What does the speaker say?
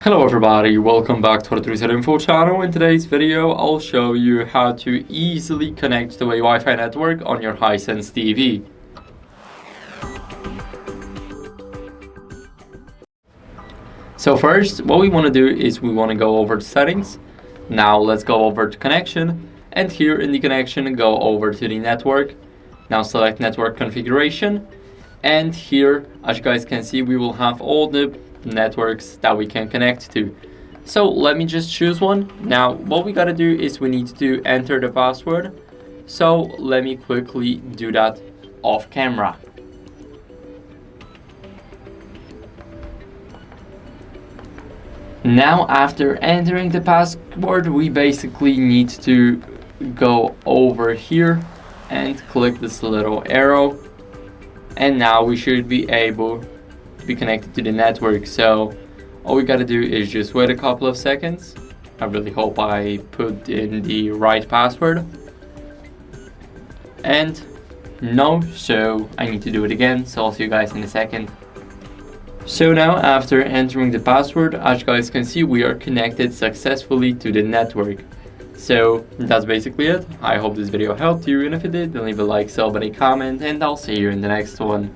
Hello everybody, welcome back to HardReset.Info channel. In today's video, I'll show you how to easily connect to a Wi-Fi network on your HISENSE TV. So first, what we want to do is we want to go over to settings. Now let's go over to connection, and here in the connection, go over to the network. Now select network configuration, and here, as you guys can see, we will have all the networks that we can connect to. So let me just choose one. Now what we gotta do is we need to enter the password. So let me quickly do that off camera. Now after entering the password, we basically need to go over here and click this little arrow, and now we should be able to be connected to the network. So all we gotta do is just wait a couple of seconds. I really hope I put in the right password. And no, so I need to do it again. So I'll see you guys in a second. So now after entering the password, as you guys can see, we are connected successfully to the network. So that's basically it. I hope this video helped you, and if it did, then leave a like, sub, and a comment, and I'll see you in the next one.